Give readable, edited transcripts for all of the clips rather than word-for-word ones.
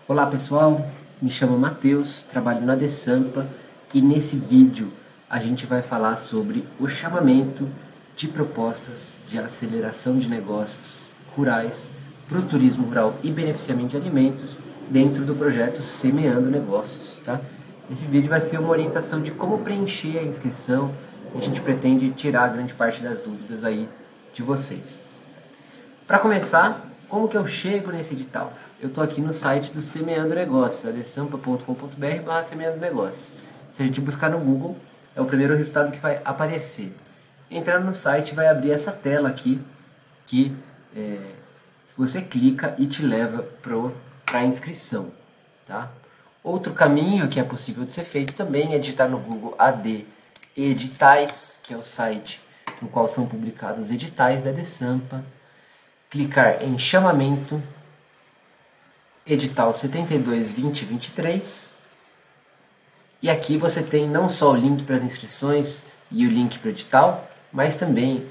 Olá pessoal, me chamo Matheus, trabalho na Desampa e nesse vídeo a gente vai falar sobre o chamamento de propostas de aceleração de negócios rurais para o turismo rural e beneficiamento de alimentos dentro do projeto Semeando Negócios. Tá? Esse vídeo vai ser uma orientação de como preencher a inscrição e a gente pretende tirar grande parte das dúvidas aí de vocês. Para começar, como que eu chego nesse edital? Eu estou aqui no site do Semeando Negócios, adesampa.com.br/Semeando Negócios. Se a gente buscar no Google, é o primeiro resultado que vai aparecer. Entrando no site, vai abrir essa tela aqui, que você clica e te leva para a inscrição. Tá? Outro caminho que é possível de ser feito também é digitar no Google AD Editais, que é o site no qual são publicados os editais da Desampa. Clicar em chamamento, edital 72/2023, e aqui você tem não só o link para as inscrições e o link para o edital, mas também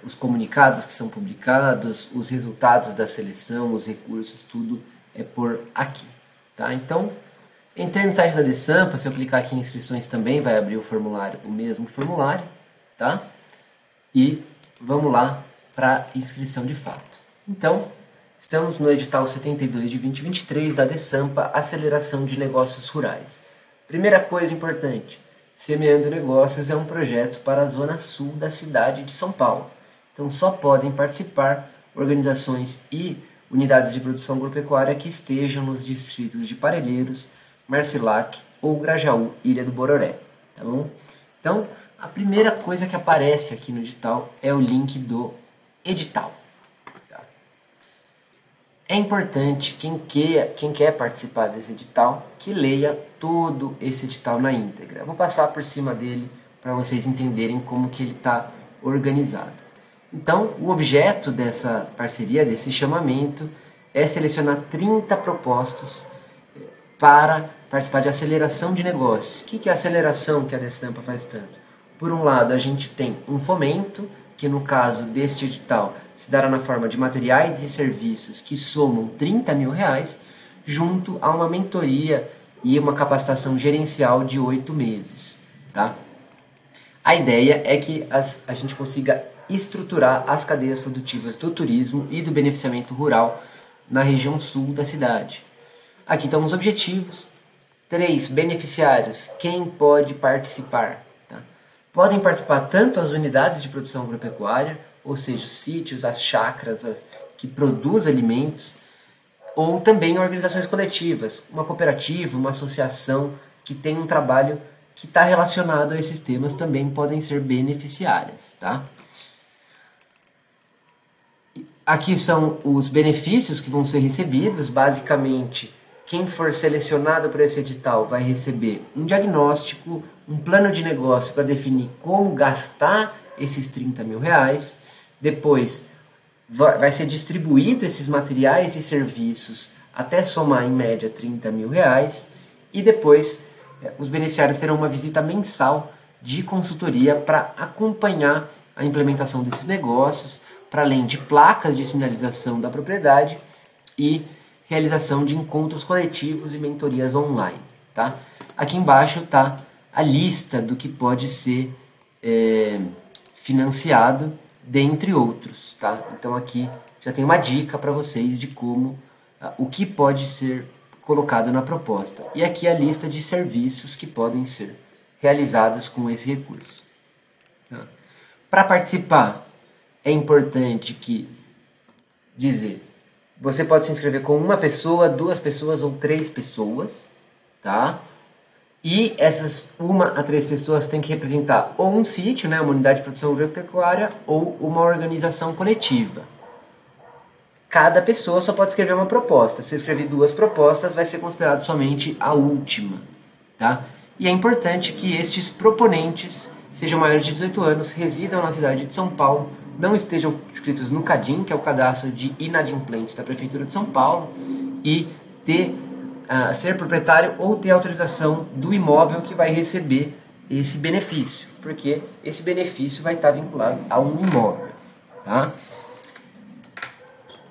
os comunicados que são publicados, os resultados da seleção, os recursos, tudo é por aqui. Tá? Então, entrei no site da Desampa, se eu clicar aqui em inscrições também vai abrir o formulário, o mesmo formulário, tá? E vamos lá para inscrição de fato. Então, estamos no edital 72/2023 da Desampa, Aceleração de Negócios Rurais. Primeira coisa importante, Semeando Negócios é um projeto para a zona sul da cidade de São Paulo. Então, só podem participar organizações e unidades de produção agropecuária que estejam nos distritos de Parelheiros, Marcilac ou Grajaú, Ilha do Bororé. Tá bom? Então, a primeira coisa que aparece aqui no edital é o link do edital. Tá? É importante quem quer participar desse edital que leia todo esse edital na íntegra. Eu vou passar por cima dele para vocês entenderem como que ele está organizado. Então, o objeto dessa parceria, desse chamamento, é selecionar 30 propostas para participar de aceleração de negócios. O que é a aceleração que a Desampa faz tanto? Por um lado, a gente tem um fomento, que no caso deste edital se dará na forma de materiais e serviços que somam R$30 mil, junto a uma mentoria e uma capacitação gerencial de 8 meses. Tá? A ideia é que a gente consiga estruturar as cadeias produtivas do turismo e do beneficiamento rural na região sul da cidade. Aqui estão os objetivos. 3 beneficiários. Quem pode participar? Podem participar tanto as unidades de produção agropecuária, ou seja, os sítios, as chácaras que produzem alimentos, ou também organizações coletivas, uma cooperativa, uma associação que tem um trabalho que está relacionado a esses temas também podem ser beneficiárias. Tá? Aqui são os benefícios que vão ser recebidos. Basicamente, quem for selecionado por esse edital vai receber um diagnóstico, um plano de negócio para definir como gastar esses R$30 mil. Depois vai ser distribuído esses materiais e serviços até somar em média R$30 mil. E depois os beneficiários terão uma visita mensal de consultoria para acompanhar a implementação desses negócios, para além de placas de sinalização da propriedade e realização de encontros coletivos e mentorias online. Tá? Aqui embaixo está a lista do que pode ser financiado, dentre outros. Tá? Então aqui já tem uma dica para vocês de como, o que pode ser colocado na proposta. E aqui a lista de serviços que podem ser realizados com esse recurso. Tá? Para participar, é importante dizer, você pode se inscrever com uma pessoa, 2 pessoas ou 3 pessoas, tá? E essas 1 a 3 pessoas têm que representar ou um sítio, né, uma unidade de produção agropecuária, ou uma organização coletiva. Cada pessoa só pode escrever uma proposta. Se eu escrever 2 propostas, vai ser considerado somente a última, tá? E é importante que estes proponentes sejam maiores de 18 anos, residam na cidade de São Paulo, não estejam inscritos no CADIM, que é o Cadastro de Inadimplentes da Prefeitura de São Paulo, e ser proprietário ou ter autorização do imóvel que vai receber esse benefício, porque esse benefício vai estar vinculado a um imóvel. Tá?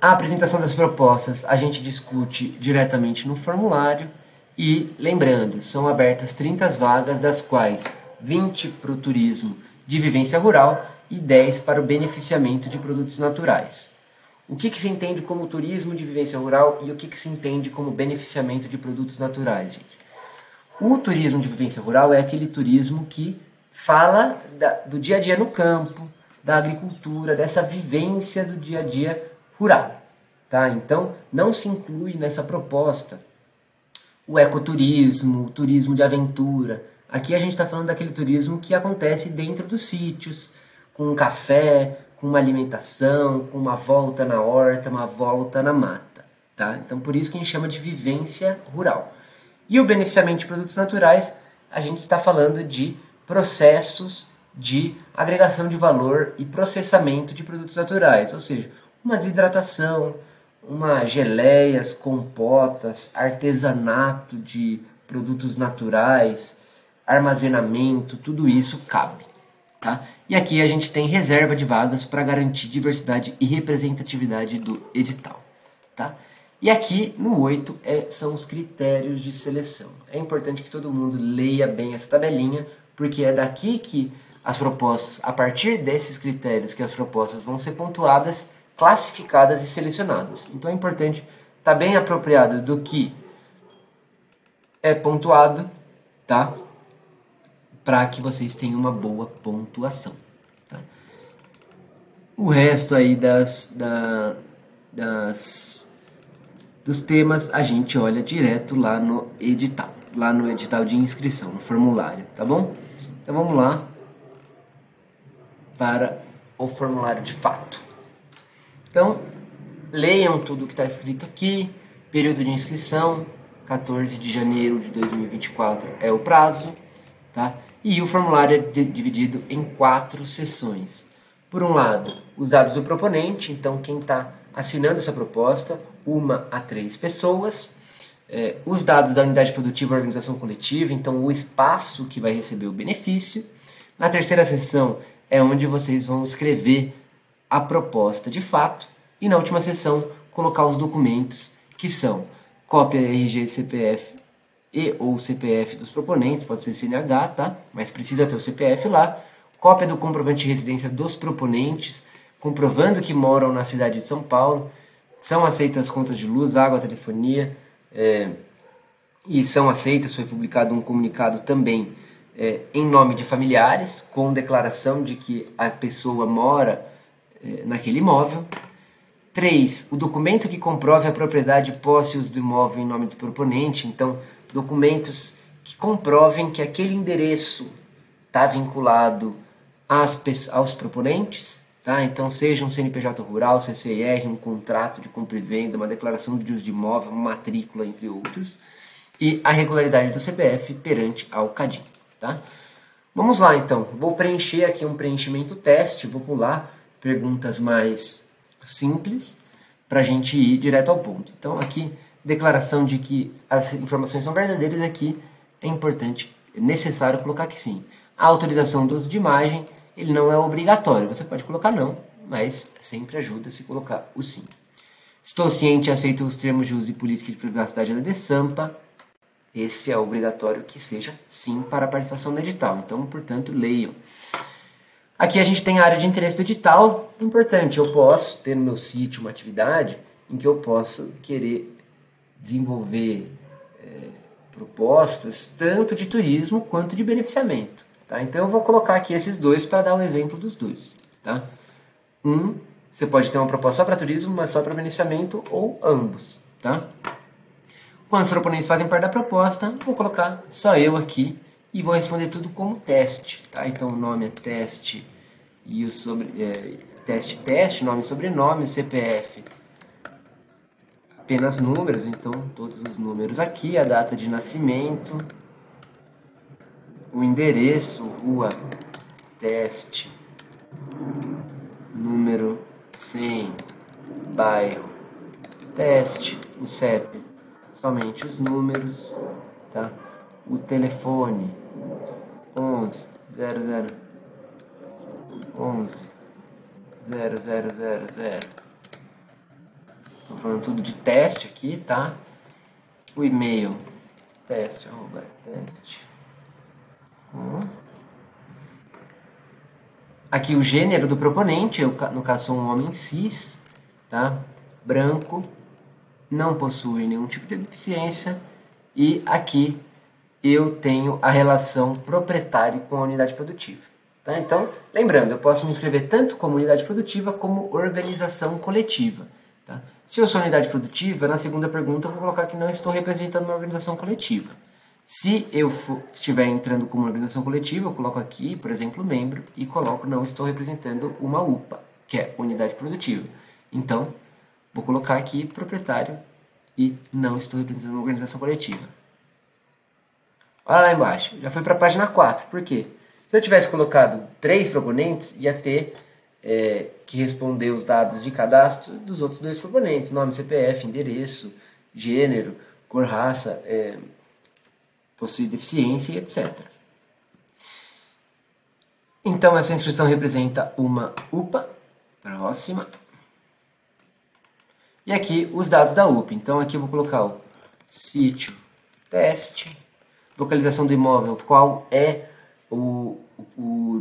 A apresentação das propostas a gente discute diretamente no formulário e, lembrando, são abertas 30 vagas, das quais 20 para o turismo de vivência rural e 10 para o beneficiamento de produtos naturais. O que se entende como turismo de vivência rural e o que se entende como beneficiamento de produtos naturais, gente? O turismo de vivência rural é aquele turismo que fala do dia a dia no campo, da agricultura, dessa vivência do dia a dia rural. Tá? Então, não se inclui nessa proposta o ecoturismo, o turismo de aventura. Aqui a gente está falando daquele turismo que acontece dentro dos sítios, com um café, com uma alimentação, com uma volta na horta, uma volta na mata. Tá? Então, por isso que a gente chama de vivência rural. E o beneficiamento de produtos naturais, a gente está falando de processos de agregação de valor e processamento de produtos naturais, ou seja, uma desidratação, uma geleias, compotas, artesanato de produtos naturais, armazenamento, tudo isso cabe. Tá? E aqui a gente tem reserva de vagas para garantir diversidade e representatividade do edital. Tá? E aqui no 8 são os critérios de seleção. É importante que todo mundo leia bem essa tabelinha, porque é daqui que as propostas, a partir desses critérios que as propostas vão ser pontuadas, classificadas e selecionadas. Então é importante estar bem apropriado do que é pontuado, tá? Para que vocês tenham uma boa pontuação. Tá? O resto aí dos temas a gente olha direto lá no edital de inscrição, no formulário, tá bom? Então vamos lá para o formulário de fato. Então, leiam tudo o que está escrito aqui. Período de inscrição, 14 de janeiro de 2024 é o prazo, tá? E o formulário é dividido em 4 seções. Por um lado, os dados do proponente, então quem está assinando essa proposta, 1 a 3 pessoas. Os dados da unidade produtiva e organização coletiva, então o espaço que vai receber o benefício. Na terceira seção é onde vocês vão escrever a proposta de fato. E na última seção, colocar os documentos que são cópia RG, CPF e ou CPF dos proponentes, pode ser CNH, tá? Mas precisa ter o CPF lá. Cópia do comprovante de residência dos proponentes, comprovando que moram na cidade de São Paulo. São aceitas as contas de luz, água, telefonia, e são aceitas, foi publicado um comunicado também em nome de familiares, com declaração de que a pessoa mora naquele imóvel. 3. O documento que comprove a propriedade e posse do imóvel em nome do proponente. Então, documentos que comprovem que aquele endereço está vinculado aos proponentes. Tá? Então, seja um CNPJ rural, CCR, um contrato de compra e venda, uma declaração de uso de imóvel, uma matrícula, entre outros. E a regularidade do CPF perante ao CADIM. Tá? Vamos lá, então. Vou preencher aqui um preenchimento teste, vou pular perguntas mais simples para a gente ir direto ao ponto. Então, aqui, declaração de que as informações são verdadeiras, aqui é importante, é necessário colocar que sim. A autorização do uso de imagem, ele não é obrigatório, você pode colocar não, mas sempre ajuda se colocar o sim. Estou ciente e aceito os termos de uso e política de privacidade da DESAMPA. Esse é obrigatório que seja sim para a participação no edital, então, portanto, leiam. Aqui a gente tem a área de interesse do edital. Importante, eu posso ter no meu sítio uma atividade em que eu possa querer desenvolver propostas tanto de turismo quanto de beneficiamento. Tá? Então eu vou colocar aqui esses dois para dar um exemplo dos dois. Tá? Você pode ter uma proposta só para turismo, mas só para beneficiamento, ou ambos. Tá? Quando os proponentes fazem parte da proposta, vou colocar só eu aqui e vou responder tudo como teste. Tá? Então o nome é teste e o teste, nome e sobrenome, CPF, apenas números, então todos os números aqui, a data de nascimento, o endereço, rua, teste, número 100, bairro, teste, o CEP, somente os números, tá? O telefone, 11 00 11 0000, Estamos falando tudo de teste aqui, tá? O e-mail, teste. Aqui o gênero do proponente, eu, no caso sou um homem cis, tá? Branco, não possui nenhum tipo de deficiência, e aqui eu tenho a relação proprietário com a unidade produtiva. Tá? Então, lembrando, eu posso me inscrever tanto como unidade produtiva como organização coletiva. Tá? Se eu sou unidade produtiva, na segunda pergunta eu vou colocar que não estou representando uma organização coletiva. Se eu estiver entrando como organização coletiva, eu coloco aqui, por exemplo, membro, e coloco não estou representando uma UPA, que é unidade produtiva. Então, vou colocar aqui proprietário e não estou representando uma organização coletiva. Olha lá embaixo, já foi para a página 4. Por quê? Se eu tivesse colocado 3 proponentes, ia ter que responder os dados de cadastro dos outros 2 proponentes. Nome, CPF, endereço, gênero, cor, raça, possui deficiência, etc. Então, essa inscrição representa uma UPA. Próxima. E aqui os dados da UPA. Então, aqui eu vou colocar o sítio teste, localização do imóvel, qual é o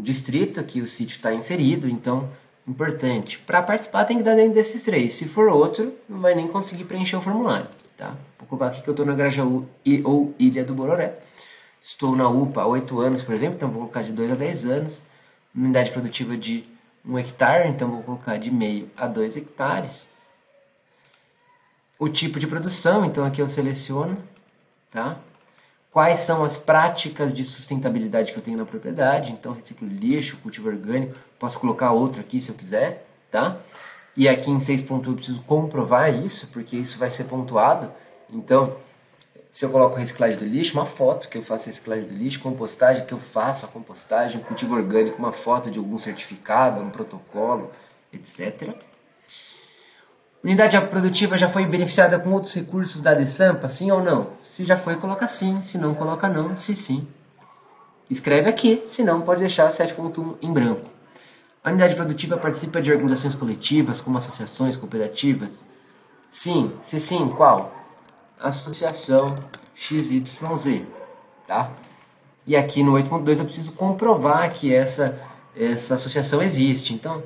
distrito que o sítio está inserido. Então, importante. Para participar tem que dar dentro desses 3. Se for outro, não vai nem conseguir preencher o formulário. Tá? Vou colocar aqui que eu estou na Grajaú ou Ilha do Bororé. Estou na UPA há 8 anos, por exemplo, então vou colocar de 2 a 10 anos. Unidade produtiva de 1 hectare, então vou colocar de meio a 2 hectares. O tipo de produção, então aqui eu seleciono, tá? Quais são as práticas de sustentabilidade que eu tenho na propriedade, então reciclo lixo, cultivo orgânico, posso colocar outro aqui se eu quiser, tá? E aqui em 6.1 eu preciso comprovar isso, porque isso vai ser pontuado. Então, se eu coloco reciclagem do lixo, uma foto que eu faço reciclagem do lixo, compostagem que eu faço a compostagem, cultivo orgânico, uma foto de algum certificado, um protocolo, etc. Unidade produtiva já foi beneficiada com outros recursos da DESAMPA, sim ou não? Se já foi, coloca sim, se não, coloca não, se sim. Escreve aqui, se não, pode deixar 7.1 em branco. A unidade produtiva participa de organizações coletivas, como associações, cooperativas? Sim, se sim, qual? Associação XYZ, tá? E aqui no 8.2 eu preciso comprovar que essa associação existe. Então,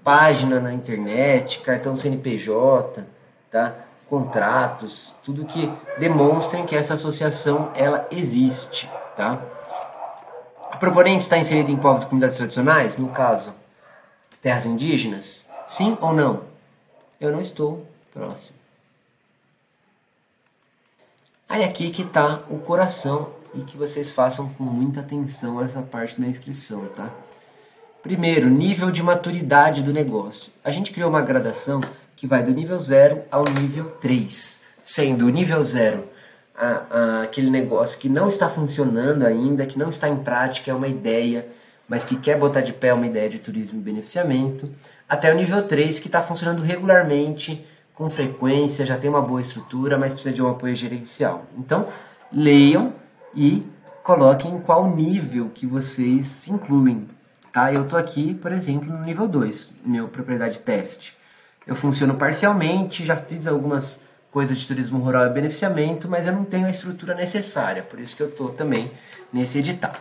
página na internet, cartão CNPJ, tá? Contratos, tudo que demonstrem que essa associação ela existe, tá? A proponente está inserida em povos e comunidades tradicionais, no caso, terras indígenas? Sim ou não? Eu não estou. Próximo. Aí aqui que está o coração e que vocês façam com muita atenção a essa parte da inscrição, tá? Primeiro, nível de maturidade do negócio. A gente criou uma gradação que vai do nível 0 ao nível 3, sendo o nível 0 aquele negócio que não está funcionando ainda, que não está em prática, é uma ideia, mas que quer botar de pé uma ideia de turismo e beneficiamento, até o nível 3 que está funcionando regularmente, com frequência, já tem uma boa estrutura, mas precisa de um apoio gerencial. Então, leiam e coloquem qual nível que vocês se incluem. Tá? Eu estou aqui, por exemplo, no nível 2, meu propriedade teste. Eu funciono parcialmente, já fiz algumas coisas de turismo rural e beneficiamento, mas eu não tenho a estrutura necessária, por isso que eu estou também nesse edital.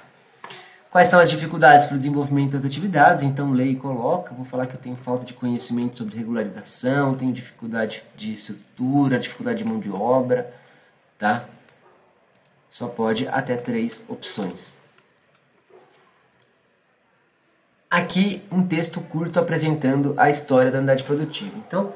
Quais são as dificuldades para o desenvolvimento das atividades? Então, leia e coloca. Vou falar que eu tenho falta de conhecimento sobre regularização, tenho dificuldade de estrutura, dificuldade de mão de obra, tá? Só pode até 3 opções. Aqui um texto curto apresentando a história da unidade produtiva. Então,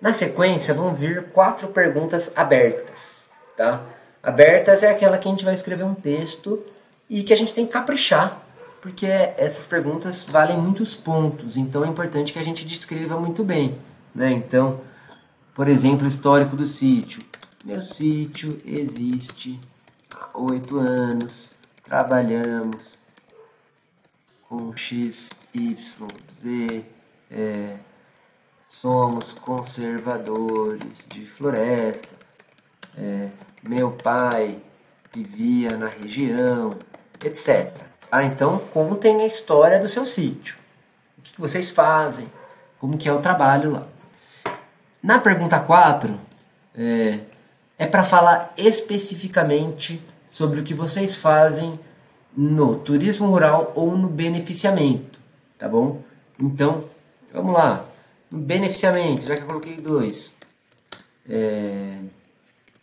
na sequência vão vir 4 perguntas abertas, tá? Abertas é aquela que a gente vai escrever um texto e que a gente tem que caprichar, porque essas perguntas valem muitos pontos, então é importante que a gente descreva muito bem, né? Então, por exemplo, histórico do sítio. Meu sítio existe há 8 anos, trabalhamos com X, Y, Z, somos conservadores de florestas, meu pai vivia na região, etc. Então, contem a história do seu sítio. O que vocês fazem, como que é o trabalho lá. Na pergunta 4, é para falar especificamente sobre o que vocês fazem no turismo rural ou no beneficiamento, tá bom? Então, vamos lá. No beneficiamento, já que eu coloquei 2,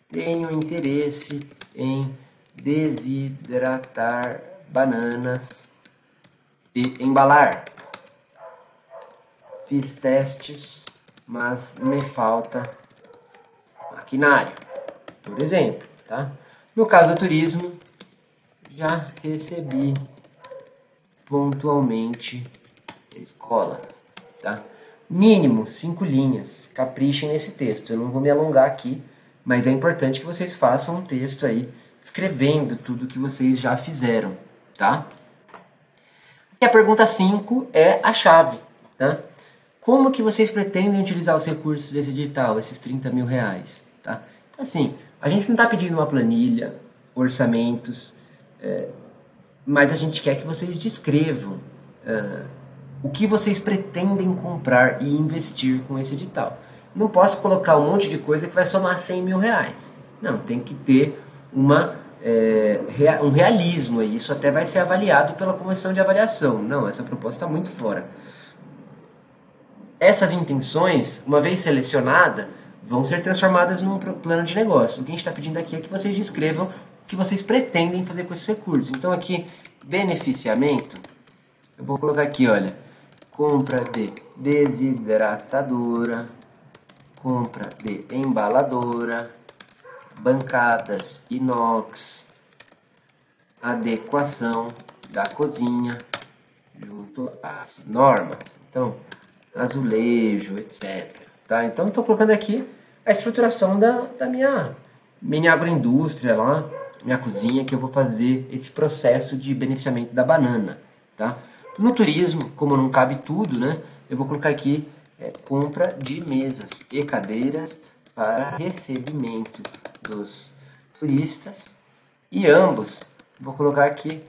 tenho interesse em desidratar bananas e embalar. Fiz testes, mas me falta maquinário, por exemplo, tá? No caso do turismo, já recebi pontualmente escolas, tá? Mínimo 5 linhas, caprichem nesse texto, eu não vou me alongar aqui, mas é importante que vocês façam um texto aí, descrevendo tudo que vocês já fizeram, tá? E a pergunta 5 é a chave, tá? Como que vocês pretendem utilizar os recursos desse edital, esses 30 mil reais, tá? Assim, a gente não está pedindo uma planilha, orçamentos, mas a gente quer que vocês descrevam o que vocês pretendem comprar e investir com esse edital. Não posso colocar um monte de coisa que vai somar 100 mil reais. Não, tem que ter um realismo aí. Isso até vai ser avaliado pela comissão de avaliação. Não, essa proposta está muito fora. Essas intenções, uma vez selecionadas, vão ser transformadas num plano de negócio. O que a gente está pedindo aqui é que vocês descrevam o que vocês pretendem fazer com esses recursos. Então aqui, beneficiamento, eu vou colocar aqui, olha, compra de desidratadora, compra de embaladora, bancadas inox, adequação da cozinha junto às normas. Então, azulejo, etc. Tá? Então, estou colocando aqui a estruturação da minha agroindústria lá, minha cozinha, que eu vou fazer esse processo de beneficiamento da banana. Tá? No turismo, como não cabe tudo, né, eu vou colocar aqui compra de mesas e cadeiras para recebimento dos turistas. E ambos, vou colocar aqui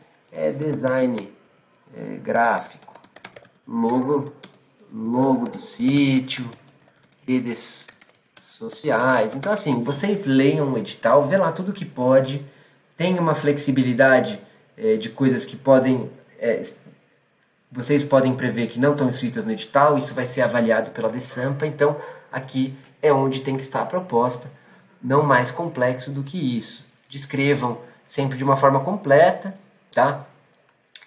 design gráfico, logo do sítio, redes sociais. Então, assim, vocês leiam o edital, vê lá tudo que pode, tem uma flexibilidade de coisas que podem... vocês podem prever que não estão inscritas no edital, isso vai ser avaliado pela DESAMPA, então aqui é onde tem que estar a proposta, não mais complexo do que isso. Descrevam sempre de uma forma completa, tá?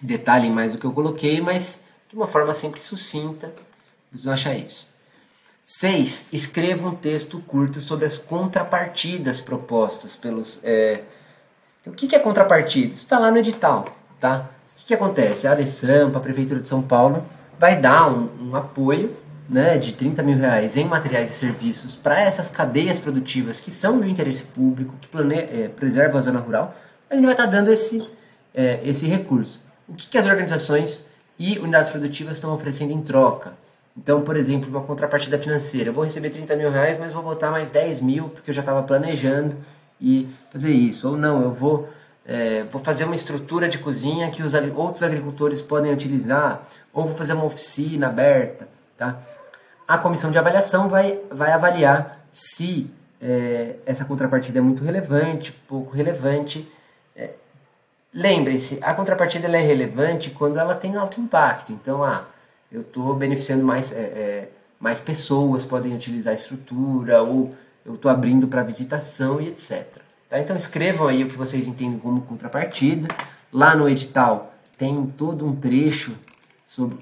Detalhem mais o que eu coloquei, mas de uma forma sempre sucinta. Vocês vão achar isso. 6. Escreva um texto curto sobre as contrapartidas propostas pelos... Então, o que é contrapartida? Isso está lá no edital, tá? O que acontece? A DESAMPA, a Prefeitura de São Paulo, vai dar um apoio, né, de 30 mil reais em materiais e serviços para essas cadeias produtivas que são de interesse público, que preservam a zona rural. A gente vai estar dando esse recurso. O que as organizações e unidades produtivas estão oferecendo em troca? Então, por exemplo, uma contrapartida financeira. Eu vou receber 30 mil reais, mas vou botar mais 10 mil, porque eu já estava planejando e fazer isso. Ou não, eu vou fazer uma estrutura de cozinha que os outros agricultores podem utilizar, ou vou fazer uma oficina aberta. Tá? A comissão de avaliação vai avaliar se essa contrapartida é muito relevante, pouco relevante. Lembrem-se, a contrapartida ela é relevante quando ela tem alto impacto. Então, eu estou beneficiando mais pessoas, podem utilizar a estrutura, ou eu estou abrindo para visitação e etc. Tá? Então escrevam aí o que vocês entendem como contrapartida. Lá no edital tem todo um trecho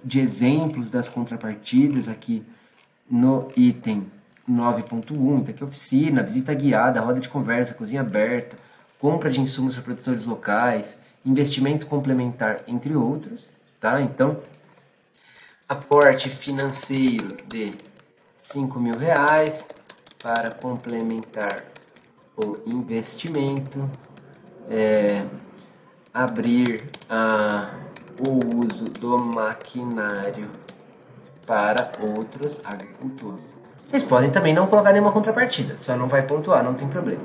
de exemplos das contrapartidas, aqui no item 9.1, tá aqui oficina, visita guiada, roda de conversa, cozinha aberta, compra de insumos para produtores locais, investimento complementar, entre outros. Tá? Então, aporte financeiro de 5 mil reais para complementar o investimento, abrir o uso do maquinário para outros agricultores. Vocês podem também não colocar nenhuma contrapartida, só não vai pontuar, não tem problema.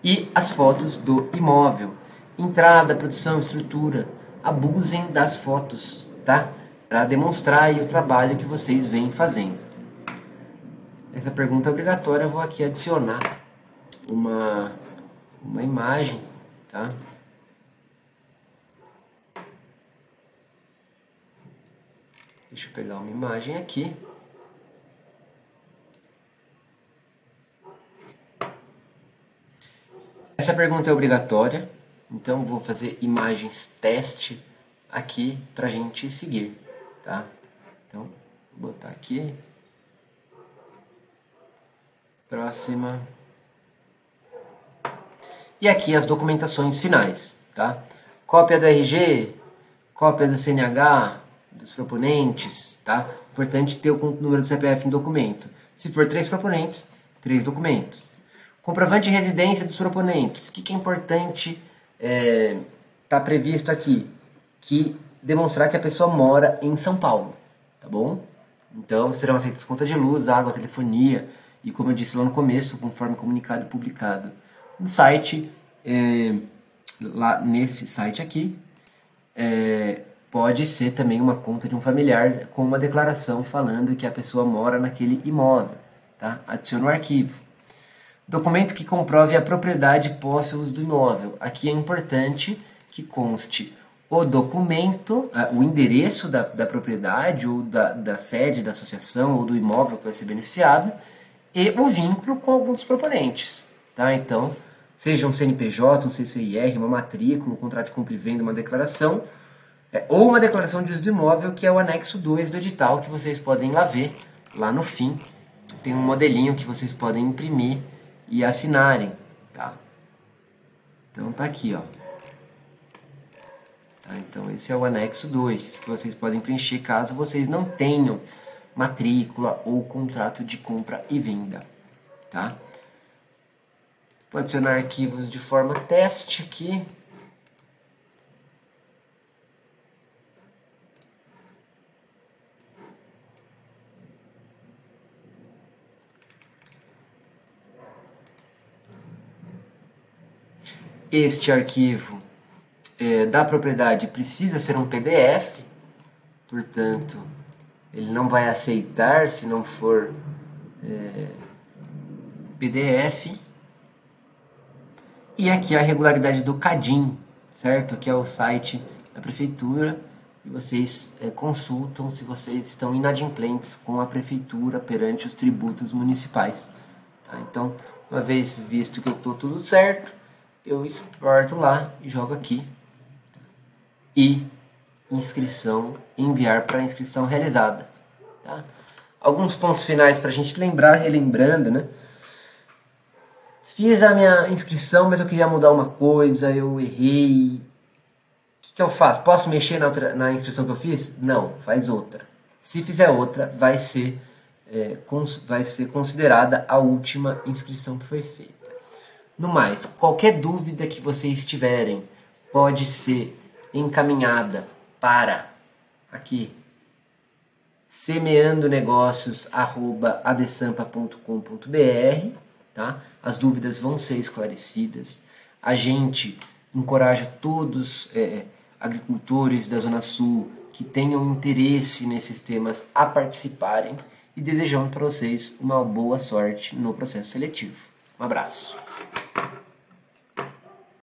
E as fotos do imóvel, entrada, produção, estrutura, abusem das fotos, tá? Para demonstrar aí o trabalho que vocês vêm fazendo. Essa pergunta é obrigatória, eu vou aqui adicionar uma imagem, tá? Deixa eu pegar uma imagem aqui. Essa pergunta é obrigatória, então vou fazer imagens teste aqui para a gente seguir, tá? Então, vou botar aqui. Próxima. E aqui as documentações finais, tá? Cópia do RG, cópia do CNH, dos proponentes, tá? Importante ter o número do CPF em documento. Se for 3 proponentes, 3 documentos. Comprovante de residência dos proponentes. O que é importante tá previsto aqui? Que demonstrar que a pessoa mora em São Paulo, tá bom? Então, serão aceitas conta de luz, água, telefonia e, como eu disse lá no começo, conforme comunicado e publicado no site, lá nesse site aqui, pode ser também uma conta de um familiar com uma declaração falando que a pessoa mora naquele imóvel, tá? Adiciona o arquivo. Documento que comprove a propriedade e posse do imóvel. Aqui é importante que conste o documento, o endereço da propriedade ou da sede da associação ou do imóvel que vai ser beneficiado e o vínculo com algum dos proponentes, tá? Então, seja um CNPJ, um CCIR, uma matrícula, um contrato de compra e venda, uma declaração, ou uma declaração de uso do imóvel, que é o anexo 2 do edital, que vocês podem lá ver, lá no fim. Tem um modelinho que vocês podem imprimir e assinarem, tá? Então tá aqui, ó. Tá, então esse é o anexo 2, que vocês podem preencher caso vocês não tenham matrícula ou contrato de compra e venda, tá? Vou adicionar arquivos de forma teste aqui. Este arquivo da propriedade precisa ser um PDF, portanto, ele não vai aceitar se não for PDF. E aqui a regularidade do CADIM, certo? Que é o site da prefeitura e vocês consultam se vocês estão inadimplentes com a prefeitura perante os tributos municipais. Tá? Então, uma vez visto que eu estou tudo certo, eu exporto lá e jogo aqui. E inscrição, enviar para inscrição realizada. Tá? Alguns pontos finais para a gente lembrar, relembrando, né? Fiz a minha inscrição, mas eu queria mudar uma coisa, eu errei. O que eu faço? Posso mexer na inscrição que eu fiz? Não, faz outra. Se fizer outra, vai ser considerada a última inscrição que foi feita. No mais, qualquer dúvida que vocês tiverem pode ser encaminhada para aqui semeandonegócios@adesampa.com.br, tá? As dúvidas vão ser esclarecidas. A gente encoraja todos agricultores da Zona Sul que tenham interesse nesses temas a participarem e desejamos para vocês uma boa sorte no processo seletivo. Um abraço.